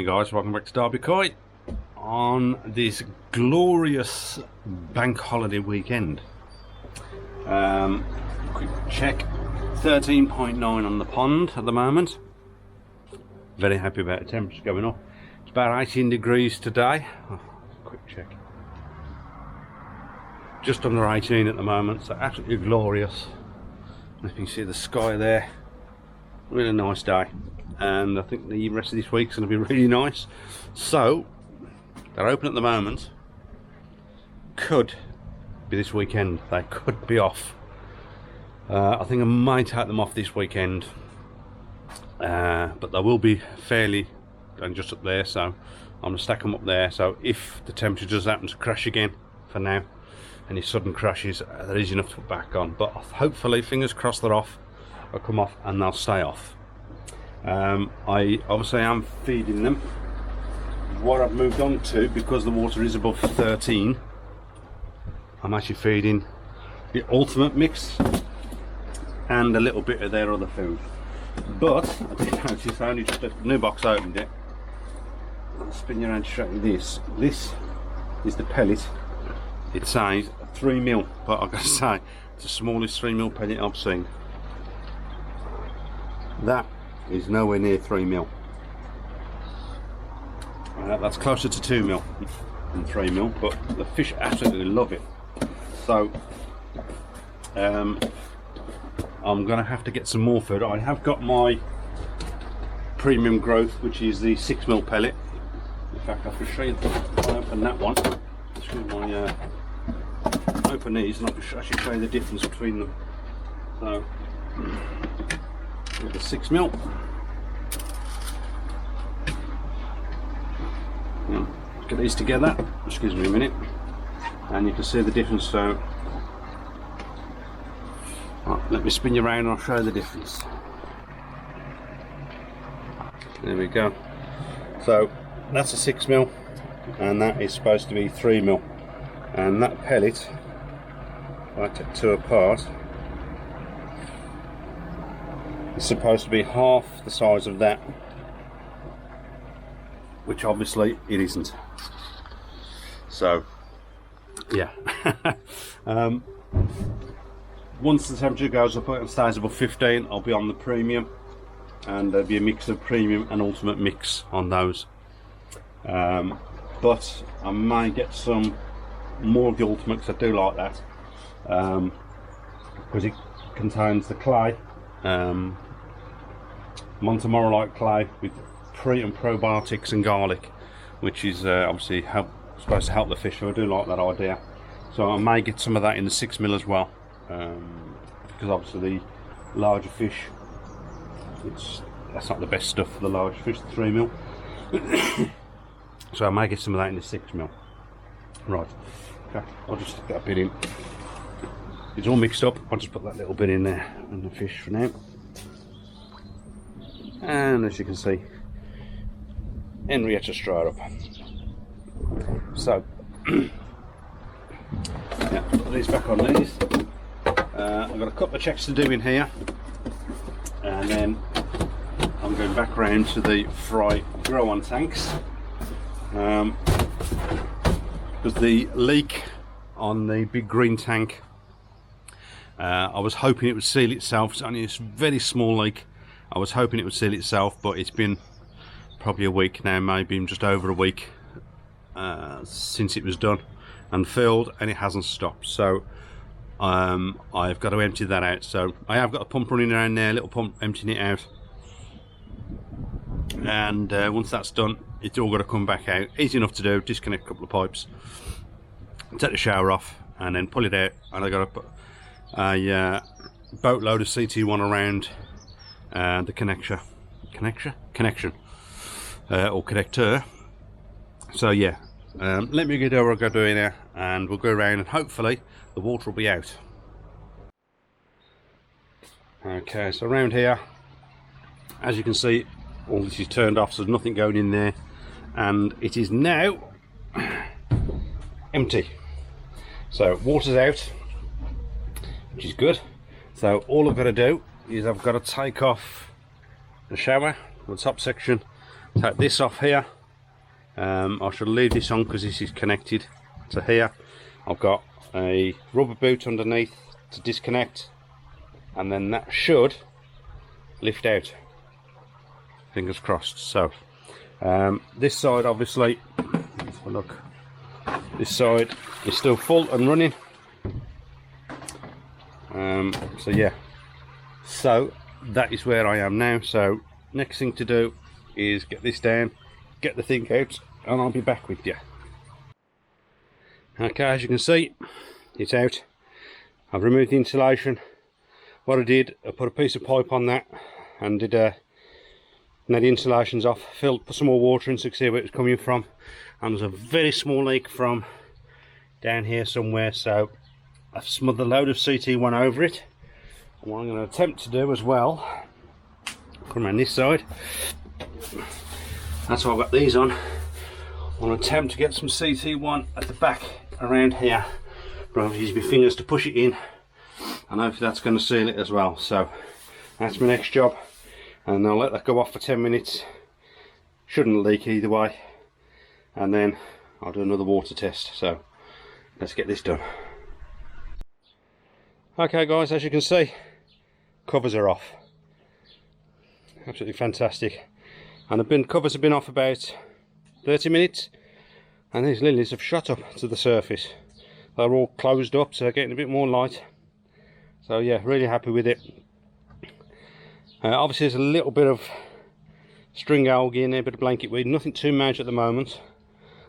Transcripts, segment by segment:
morning guys, welcome back to Derby Kite on this glorious bank holiday weekend. Quick check, 13.9 on the pond at the moment. Very happy about the temperature going up. It's about 18 degrees today. Quick check, just under 18 at the moment, so absolutely glorious. If you can see the sky there, really nice day. And I think the rest of this week's going to be really nice. So they're open at the moment. Could be this weekend. They could be off. I think I might take them off this weekend, but they will be fairly and just up there. So I'm going to stack them up there. So if the temperature does happen to crash again, for now, any sudden crashes, there is enough to put back on. But hopefully, fingers crossed, they're off. They'll come off and they'll stay off. I obviously am feeding them. What I've moved on to, because the water is above 13, I'm actually feeding the ultimate mix and a little bit of their other food. But I did notice, I only just left the new box, opened it. I'll spin you around to show you this. This is the pellet. It says 3 mil, but I've got to say it's the smallest 3 mil pellet I've seen. That is nowhere near 3 mil. That's closer to 2 mil than 3 mil, but the fish absolutely love it. So I'm gonna have to get some more food. I have got my premium growth, which is the 6 mil pellet. In fact, I can show you. I open that one. Just give my open these, and I can actually show you the difference between them. So with the 6 mil. Get these together, excuse me a minute, and you can see the difference. So right, let me spin you around and I'll show you the difference. There we go. So that's a 6 mil and that is supposed to be 3 mil, and that pellet, if I take two apart, it's supposed to be half the size of that, which obviously it isn't. So yeah. Once the temperature goes up and stays above 15, I'll be on the premium, and there'll be a mix of premium and ultimate mix on those. But I may get some more of the ultimate, because I do like that, because it contains the clay, Montemorolite clay with pre and probiotics and garlic, which is obviously supposed to help the fish. So I do like that idea. So I may get some of that in the 6 mil as well, because obviously the larger fish, that's not the best stuff for the larger fish, the 3 mil. So I may get some of that in the 6 mil. Right, okay, I'll just stick that bit in. It's all mixed up. I'll just put that little bit in there and the fish for now. And as you can see, Henrietta straight up. So yeah, put these back on these. I've got a couple of checks to do in here, and then I'm going back around to the fry grow on tanks, because the leak on the big green tank, I was hoping it would seal itself. It's only a very small leak. I was hoping it would seal itself, but it's been probably a week now, maybe just over a week, since it was done and filled, and it hasn't stopped. So I've got to empty that out. So I have got a pump running around there, a little pump emptying it out, and once that's done, it's all got to come back out. Easy enough to do. Disconnect a couple of pipes, take the shower off, and then pull it out. And I got to put a boatload of CT1 around the connection or connector. So yeah, let me get over what I'll go doing there, and we'll go around, and hopefully the water will be out. Okay, so around here, as you can see, all this is turned off, so there's nothing going in there, and it is now empty. So water's out, which is good. So all I've got to do is I've got to take off the shower, the top section, take this off here. I should leave this on because this is connected to here. I've got a rubber boot underneath to disconnect, and then that should lift out, fingers crossed. So this side, obviously, let's have a look, this side is still full and running. So yeah, so that is where I am now. So next thing to do is get this down, get the thing out, and I'll be back with you. Okay, as you can see, it's out. I've removed the insulation. What I did, I put a piece of pipe on that and did now the insulation's off, put some more water in so you can see where it was coming from, and there's a very small leak from down here somewhere, so I've smothered a load of CT1 over it. And what I'm going to attempt to do as well, come around this side, that's why I've got these on. I'm going to attempt to get some CT1 at the back around here, but I'll use my fingers to push it in, and hopefully that's going to seal it as well. So that's my next job, and I'll let that go off for 10 minutes. Shouldn't leak either way, and then I'll do another water test. So let's get this done. Okay guys, as you can see, covers are off. Absolutely fantastic. And the covers have been off about 30 minutes, and these lilies have shot up to the surface. They're all closed up, so they're getting a bit more light. So yeah, really happy with it. Obviously there's a little bit of string algae in there, a bit of blanket weed, nothing too major at the moment.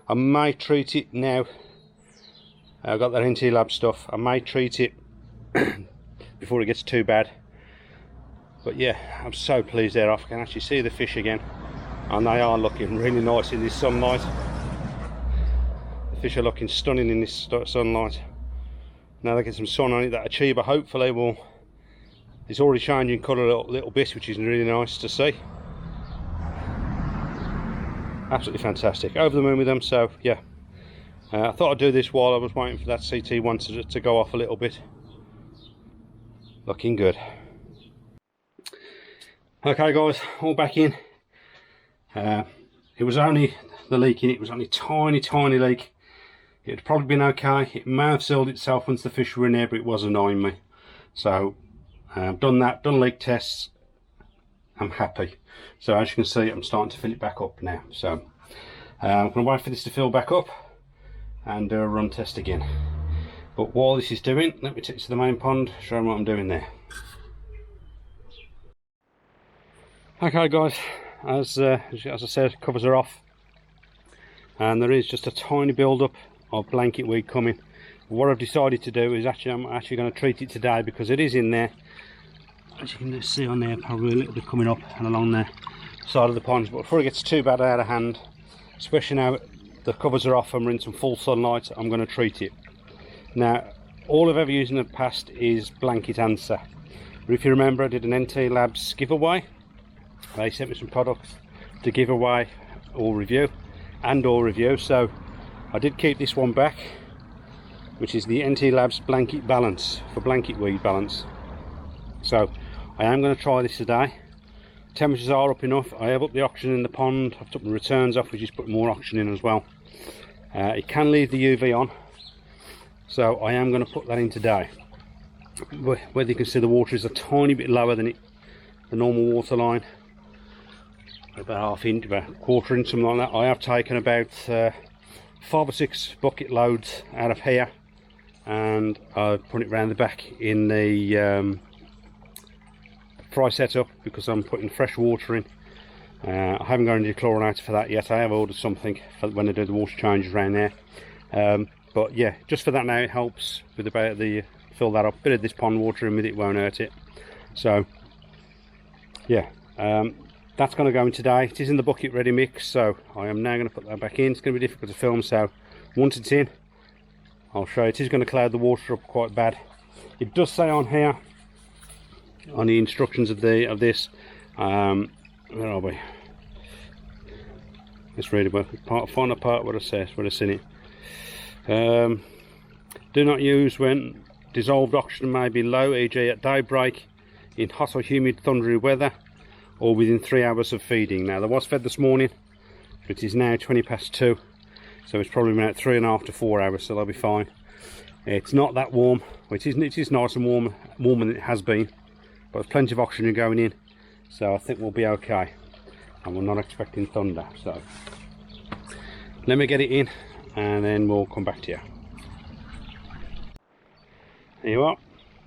I may treat it now. I've got that NT Lab stuff. I may treat it before it gets too bad. But yeah, I'm so pleased there. I can actually see the fish again, and they are looking really nice in this sunlight. The fish are looking stunning in this sunlight. Now they get some sun on it, that achiever hopefully will, it's already changing colour a little bit, which is really nice to see. Absolutely fantastic, over the moon with them. So yeah, I thought I'd do this while I was waiting for that CT1 to go off a little bit. Looking good. Okay guys, all back in. It was only the leak in it, was only tiny leak. It had probably been okay. It may have sealed itself once the fish were in there, but it was annoying me. So I've done that, done leak tests. I'm happy. So as you can see, I'm starting to fill it back up now. So I'm going to wait for this to fill back up and do a run test again. But while this is doing, let me take it to the main pond, show them what I'm doing there. Okay guys, as I said, covers are off, and there is just a tiny build-up of blanket weed coming. What I've decided to do is I'm actually going to treat it today, because it is in there. As you can see on there, probably a little bit coming up and along the side of the ponds. But before it gets too bad out of hand, especially now the covers are off and we're in some full sunlight, I'm going to treat it. Now, all I've ever used in the past is blanket answer. But if you remember, I did an NT Labs giveaway. They sent me some products to give away or review, so I did keep this one back, which is the NT Labs blanket balance for blanket weed balance. So I am going to try this today. Temperatures are up enough. I have upped the oxygen in the pond. I've took the returns off, which is put more oxygen in as well. It can leave the UV on, so I am going to put that in today. Whether you can see, the water is a tiny bit lower than the normal water line, about ½ inch, about ½ inch, something like that. I have taken about 5 or 6 bucket loads out of here, and I've put it around the back in the fry setup, because I'm putting fresh water in. I haven't got any chlorinator for that yet. I have ordered something for when I do the water changes around there. But yeah, just for that now, it helps with about the fill that up. A bit of this pond water in with it won't hurt it. So yeah, that's going to go in today. It is in the bucket ready mix, so I am now going to put that back in. It's going to be difficult to film, so once it's in, I'll show you. It is going to cloud the water up quite bad. It does say on here, on the instructions of this, where are we? Let's read it. Find a part where it says, where it's in it. Do not use when dissolved oxygen may be low, e.g. at daybreak, in hot or humid thundery weather, or within 3 hours of feeding. Now, they was fed this morning, but it is now 2:20, so it's probably been out 3.5 to 4 hours, so they'll be fine. It's not that warm. Well, it is nice and warmer than it has been, but there's plenty of oxygen going in, so I think we'll be okay. And we're not expecting thunder, so let me get it in and then we'll come back to you. There you are,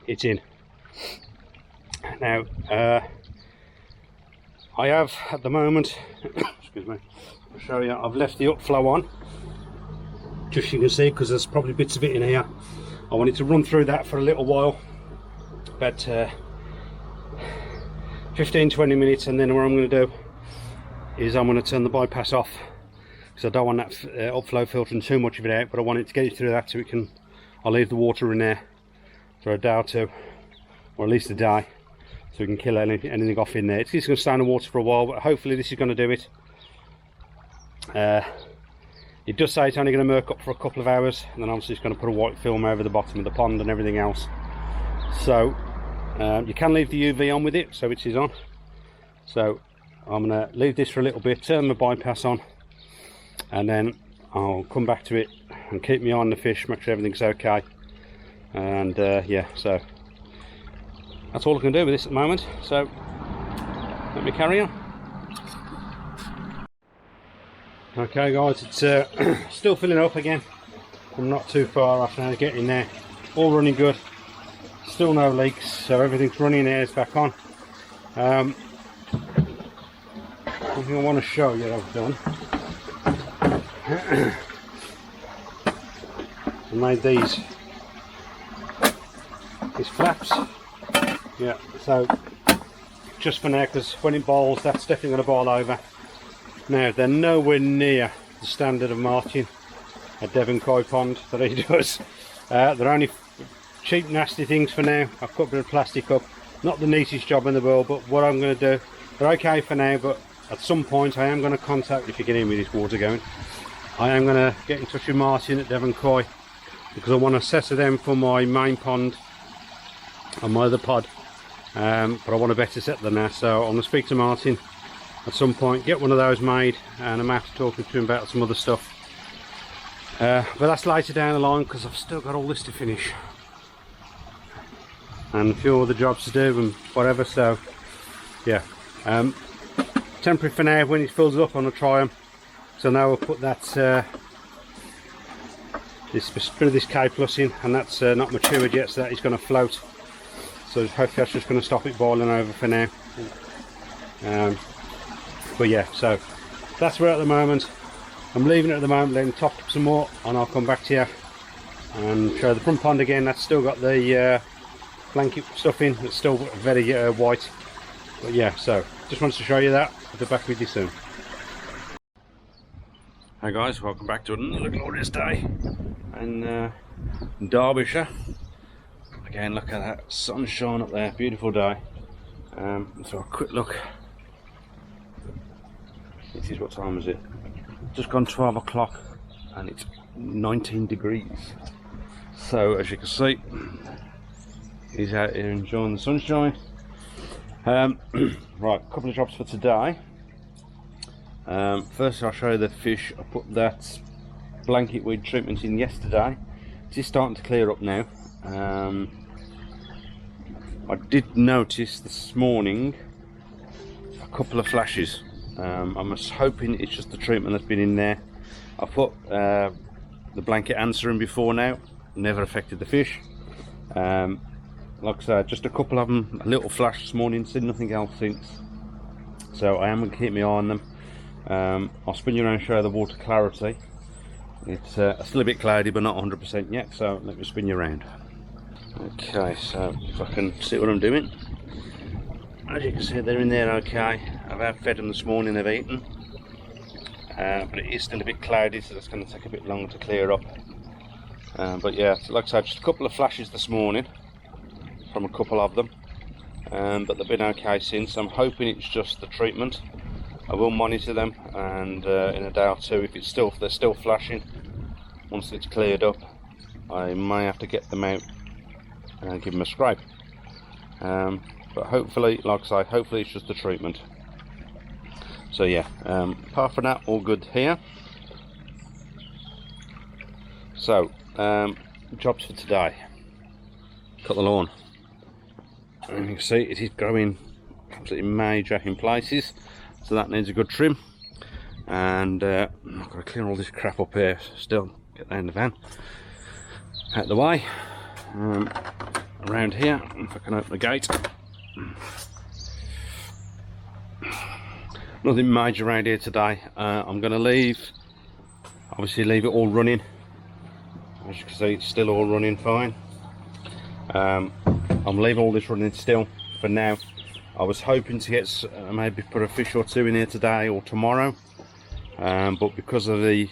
it's in. Now, I have at the moment, excuse me, I'll show you, I've left the upflow on, just so you can see, because there's probably bits of it in here. I wanted to run through that for a little while, about 15-20 minutes, and then what I'm going to do is I'm going to turn the bypass off, because I don't want that upflow filtering too much of it out, but I want it to get it through that so it can, I'll leave the water in there for a day or two, or at least a day, so we can kill anything off in there. It's just going to stay in the water for a while, but hopefully this is going to do it. It does say it's only going to murk up for a couple of hours, and then obviously it's going to put a white film over the bottom of the pond and everything else. So you can leave the UV on with it, so it is on. So I'm going to leave this for a little bit, turn the bypass on, and then I'll come back to it and keep my eye on the fish, make sure everything's okay. And yeah, so that's all I can do with this at the moment, so let me carry on. Okay guys, it's still filling up again. I'm not too far off now, getting there. All running good, still no leaks, so everything's running, airs back on. One thing I want to show you that I've done, I made these flaps, yeah, so just for now, because when it boils, that's definitely going to boil over. Now, they're nowhere near the standard of martin at Devon Koi Pond that he does. They're only cheap, nasty things for now. I've cut a bit of plastic up, not the neatest job in the world, but what I'm going to do, they're okay for now, but at some point I am going to contact, if you get in with this water going, I am going to get in touch with Martin at Devon Koi, because I want to settle them for my main pond and my other pod, but I want a better set than that, so I'm going to speak to Martin at some point, get one of those made, and I'm after talking to him about some other stuff, but that's later down the line, because I've still got all this to finish and a few other jobs to do and whatever. So yeah, temporary for now. When it fills up, I'm going to try them. So now we'll put that this bit of this K plus in, and that's not matured yet, so that is going to float, so hopefully that's just going to stop it boiling over for now. But yeah, so that's where at the moment. I'm leaving it at the moment, letting it top up some more, and I'll come back to you and show the front pond again. That's still got the blanket stuff in, it's still very white, but yeah, so just wanted to show you that. I'll be back with you soon. Hi guys, welcome back to another glorious day in Derbyshire. Again, look at that sunshine up there, beautiful day. So a quick look. This is, what time is it? Just gone 12 o'clock and it's 19 degrees. So as you can see, he's out here enjoying the sunshine. Right, a couple of jobs for today. First I'll show you the fish. I put that blanket weed treatment in yesterday. It's just starting to clear up now. I did notice this morning a couple of flashes. I'm just hoping it's just the treatment that's been in there. I put the blanket answer in before now, never affected the fish. Like I said, just a couple of them, a little flash this morning, seen nothing else since. So I am going to keep my eye on them. I'll spin you around and show you the water clarity. It's still a bit cloudy, but not 100% yet, so let me spin you around. Okay, so if I can see what I'm doing. As you can see, they're in there okay. I've fed them this morning, they've eaten. But it is still a bit cloudy, so it's going to take a bit longer to clear up. But yeah, so like I said, just a couple of flashes this morning from a couple of them. But they've been okay since. I'm hoping it's just the treatment. I will monitor them, and in a day or two, if they're still flashing, once it's cleared up, I may have to get them out and give them a scrape. But hopefully, like I say, hopefully it's just the treatment. So yeah, apart from that, all good here. So jobs for today: cut the lawn. And you can see it is growing absolutely major in places, so that needs a good trim. And I've got to clear all this crap up here still, get that in the van, out the way. Around here, if I can open the gate, nothing major around here today. I'm going to obviously leave it all running. As you can see, it's still all running fine. I'm leaving all this running still for now. I was hoping to get maybe put a fish or two in here today or tomorrow, but because of the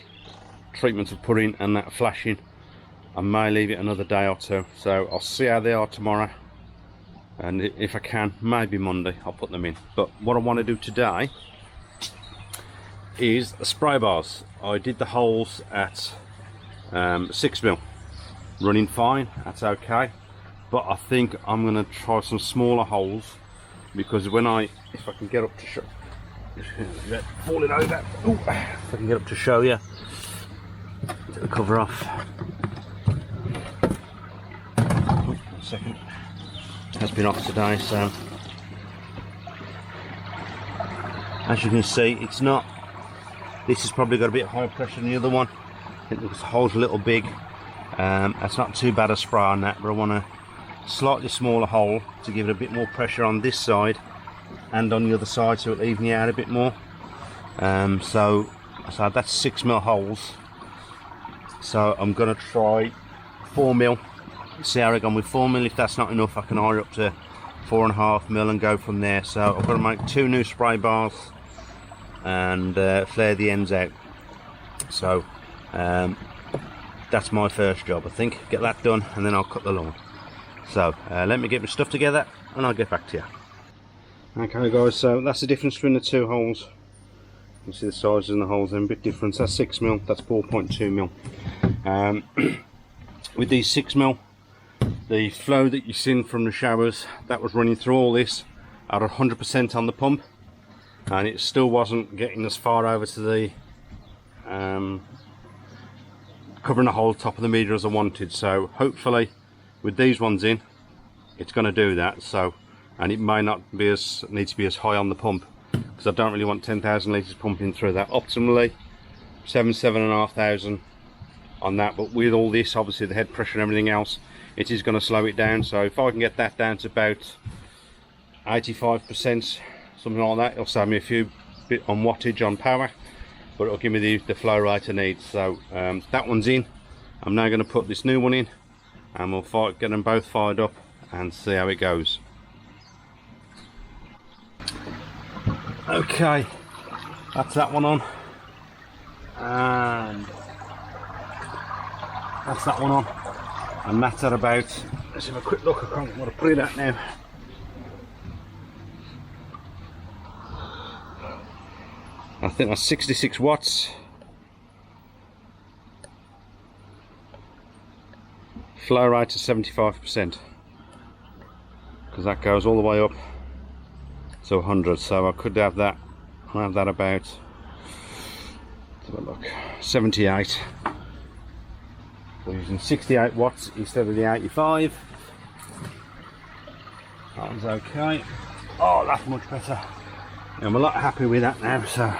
treatment of putting and that flashing, I may leave it another day or two. So I'll see how they are tomorrow, and if I can, maybe Monday I'll put them in. But what I want to do today is the spray bars. I did the holes at 6mm, running fine, that's okay. But I think I'm going to try some smaller holes, because if I can get up to show, falling over. Ooh, if I can get up to show you, get the cover off. Oh, 1 second, it has been off today, so as you can see, it's not. This has probably got a bit higher pressure than the other one. I think the hole's a little big. That's not too bad a spray on that, but I want a slightly smaller hole to give it a bit more pressure on this side and on the other side, so it'll even out a bit more. So that's 6mm holes. So I'm going to try 4mm, see how I go with 4mm. If that's not enough, I can hire up to 4.5mm and go from there. So I've got to make 2 new spray bars and flare the ends out. So that's my first job, I think. Get that done and then I'll cut the lawn. So let me get my stuff together and I'll get back to you. Okay guys, so that's the difference between the 2 holes. You see the sizes and the holes are a bit different. That's 6mm, that's 4.2mm. With these 6mm, the flow that you've seen from the showers, that was running through all this at 100% on the pump, and it still wasn't getting as far over to the covering the whole top of the meter as I wanted. So hopefully with these ones in, it's going to do that. So, and it may not be need to be as high on the pump, because I don't really want 10,000 litres pumping through that. Optimally 7,500 on that, but with all this, obviously the head pressure and everything else, it is going to slow it down. So if I can get that down to about 85%, something like that, it'll save me a few bit on wattage on power, but it'll give me the flow rate I need. So that one's in. I'm now going to put this new one in, and we'll get them both fired up and see how it goes. Okay, that's that one on, and that's that one on, and that's at about, let's have a quick look. I can't remember what to put it at now. I think that's 66 watts. Flow rate to 75%, because that goes all the way up to 100. So I could have that. I'll have that about, let's have a look, 78. We're using 68 watts instead of the 85. That one's okay. Oh, that's much better. I'm a lot happy with that now. So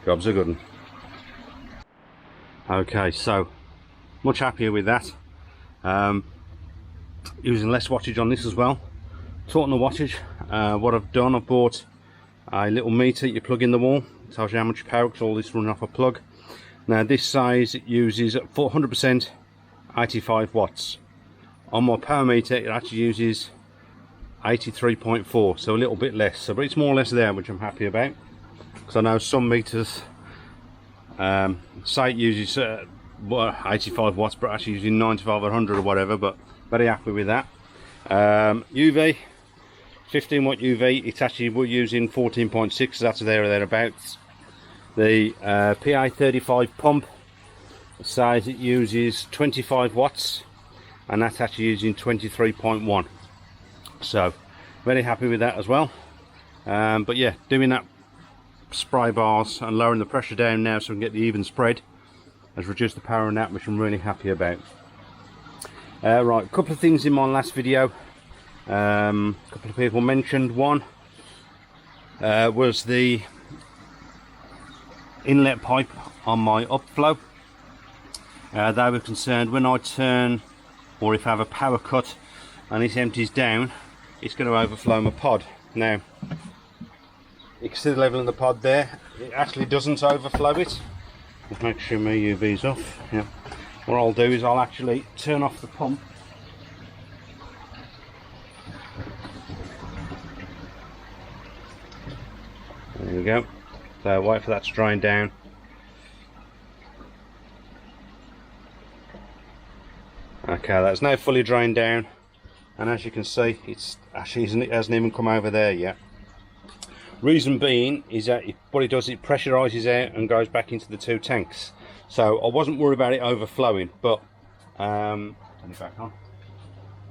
job's a good one. Okay, so much happier with that. Using less wattage on this as well. Talking the wattage, what I've done, I've bought a little meter you plug in the wall. It tells you how much power, because all this running off a plug. Now this size, it uses 400% 85 watts. On my power meter it actually uses 83.4, so a little bit less. So, but it's more or less there, which I'm happy about, because I know some meters say it uses 85 watts, but actually using 95 or 100 or whatever. But very happy with that. UV, 15 watt UV. It's actually, we're using 14.6, so that's there or thereabouts. The PA35 pump says it uses 25 watts, and that's actually using 23.1. So very happy with that as well. But yeah, doing that spray bars and lowering the pressure down now so we can get the even spread has reduced the power on that, which I'm really happy about. Right, a couple of things in my last video. A couple of people mentioned. One was the inlet pipe on my upflow. They were concerned when I turn, or if I have a power cut and it empties down, it's going to overflow my pod. Now you can see the level in the pod there. It actually doesn't overflow it. Just make sure my UV's off. Yeah. What I'll do is I'll actually turn off the pump. There we go. So wait for that to drain down. Okay, that's now fully drained down, and as you can see, it hasn't even come over there yet. Reason being is that what it does, it pressurizes out and goes back into the two tanks. So I wasn't worried about it overflowing, but turn it back on.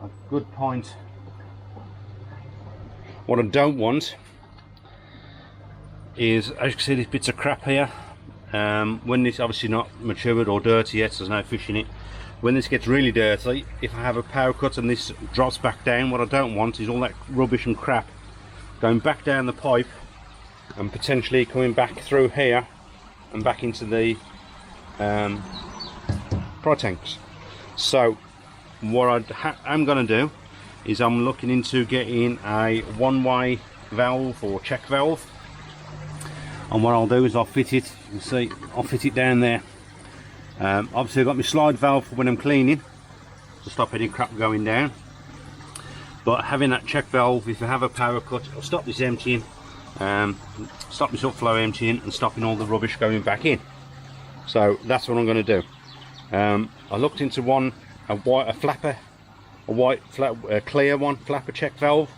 A good point. What I don't want is, as you can see, these bits of crap here. When this obviously not matured or dirty yet, so there's no fish in it. When this gets really dirty, if I have a power cut and this drops back down, what I don't want is all that rubbish and crap going back down the pipe and potentially coming back through here and back into the pro tanks. So what I'm going to do is I'm looking into getting a one-way valve or check valve, and what I'll do is I'll fit it, you can see, I'll fit it down there. Obviously I've got my slide valve for when I'm cleaning to stop any crap going down, but having that check valve, if you have a power cut, it'll stop this emptying, stop this upflow emptying and stopping all the rubbish going back in. So that's what I'm going to do. I looked into one, a clear one, flapper check valve.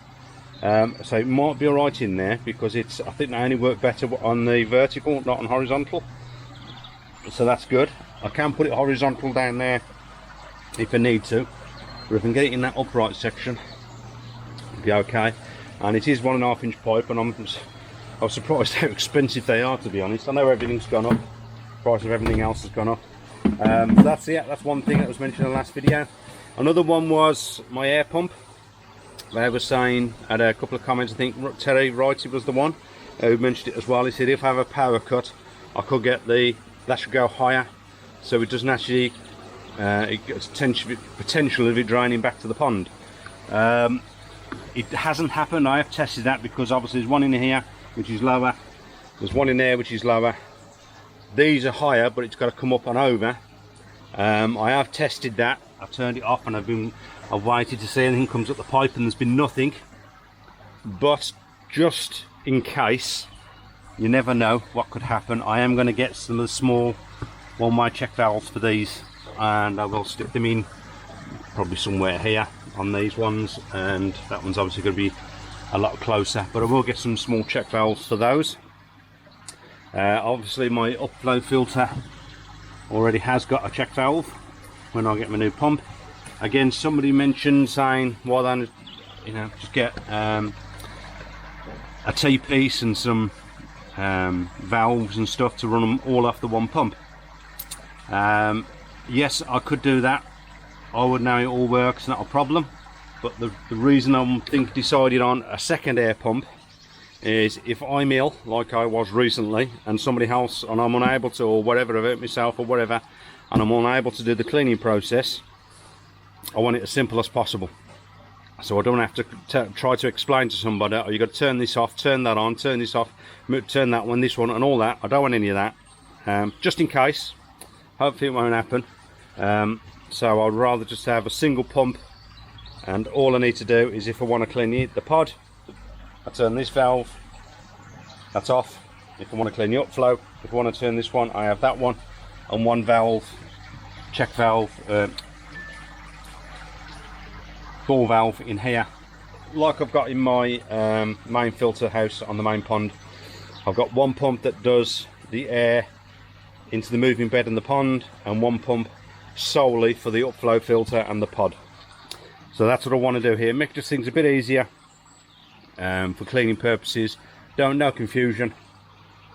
So it might be alright in there, because I think they only work better on the vertical, not on horizontal. So that's good. I can put it horizontal down there if I need to, but if I can get it in that upright section, it'll be okay. And it is 1.5 inch pipe, and I was surprised how expensive they are, to be honest. I know everything's gone up, the price of everything else has gone up. That's one thing that was mentioned in the last video. Another one was my air pump. They were saying, had a couple of comments, I think Terry Wright was the one who mentioned it as well. He said if I have a power cut, I could get that should go higher, so it doesn't actually it gets potential of it draining back to the pond. It hasn't happened. I have tested that, because obviously there's one in here which is lower, there's one in there which is lower. These are higher, but it's got to come up and over. I have tested that. I've turned it off and I've waited to see anything comes up the pipe, and there's been nothing. But just in case, you never know what could happen, I am going to get some of the small one-way check valves for these, and I will stick them in probably somewhere here on these ones, and that one's obviously going to be a lot closer, but I will get some small check valves for those. Obviously my upflow filter already has got a check valve when I get my new pump. Again, somebody mentioned saying, why don't just get a T-piece and some valves and stuff to run them all off the one pump. Yes, I could do that. I would know it all works, not a problem. But the reason I'm decided on a second air pump is if I'm ill, like I was recently, and somebody else, and I'm unable to, or whatever, I've hurt myself or whatever, and I'm unable to do the cleaning process, I want it as simple as possible. So I don't have to try to explain to somebody, oh, you've got to turn this off, turn that on, turn this off, turn that one, this one, and all that. I don't want any of that. Just in case. Hopefully it won't happen. So I'd rather just have a single pump, and all I need to do is, if I want to clean the pod, I turn this valve, that's off. If I want to clean the upflow, if I want to turn this one, I have that one, and one valve, check valve, ball valve in here, like I've got in my main filter house on the main pond. I've got one pump that does the air into the moving bed in the pond, and one pump solely for the upflow filter and the pod. So that's what I want to do here, make just things a bit easier for cleaning purposes. No confusion.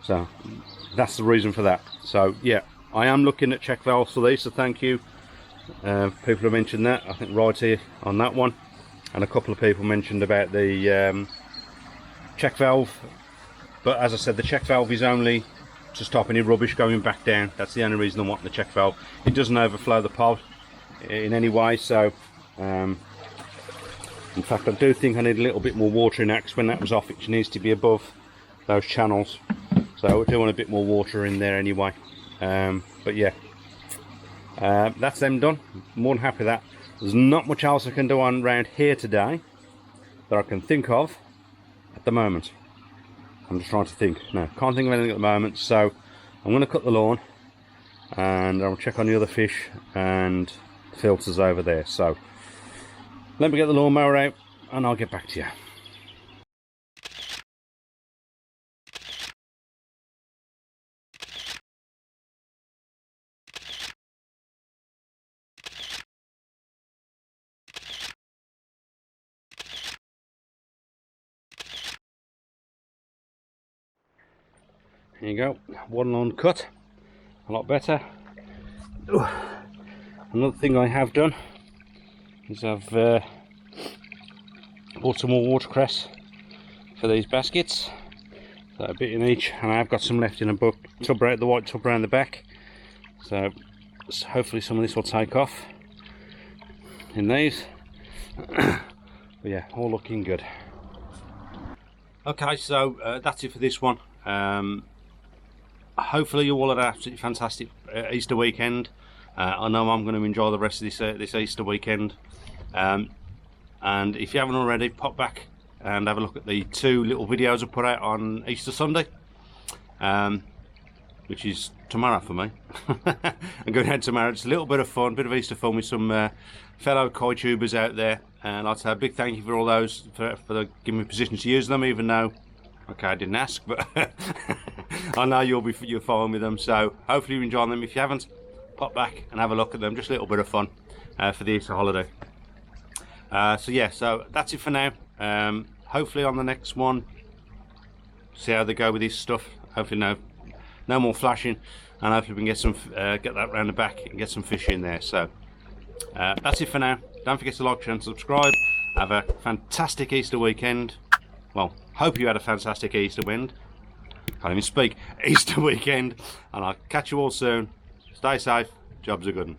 So that's the reason for that. So yeah, I am looking at check valves for these, so thank you. People have mentioned that, I think right here on that one, and a couple of people mentioned about the check valve, but as I said, the check valve is only to stop any rubbish going back down. That's the only reason I want the check valve. It doesn't overflow the pod in any way, so in fact I do think I need a little bit more water in that, because when that was off it needs to be above those channels, so I do want a bit more water in there anyway. But yeah, that's them done. More than happy with that. There's not much else I can do on around here today that I can think of at the moment. I'm just trying to think. No, can't think of anything at the moment, so I'm going to cut the lawn and I'll check on the other fish and filters over there. So let me get the lawnmower out and I'll get back to you. Here you go, one lawn cut, a lot better. Ooh. Another thing I have done is I've bought some more watercress for these baskets, so a bit in each, and I've got some left in a tub, the white tub around the back, so hopefully some of this will take off in these. But yeah, all looking good. Okay, so that's it for this one. Hopefully you all had an absolutely fantastic Easter weekend. I know I'm going to enjoy the rest of this Easter weekend, and if you haven't already, pop back and have a look at the 2 little videos I put out on Easter Sunday, which is tomorrow for me. I'm going ahead tomorrow. It's a little bit of fun, bit of Easter fun with some fellow koi tubers out there, and I'd say a big thank you for all those for giving me permission to use them, even though okay, I didn't ask, but I know you're following with them, so hopefully you enjoy them. If you haven't, pop back and have a look at them. Just a little bit of fun for the Easter holiday. So yeah, so that's it for now. Hopefully on the next one, see how they go with this stuff. Hopefully no more flashing, and hopefully we can get some get that round the back and get some fish in there. So that's it for now. Don't forget to like, share and subscribe. Have a fantastic Easter weekend. Well, hope you had a fantastic Easter weekend. Can't even speak. Easter weekend, and I'll catch you all soon. Stay safe. Jobs are good.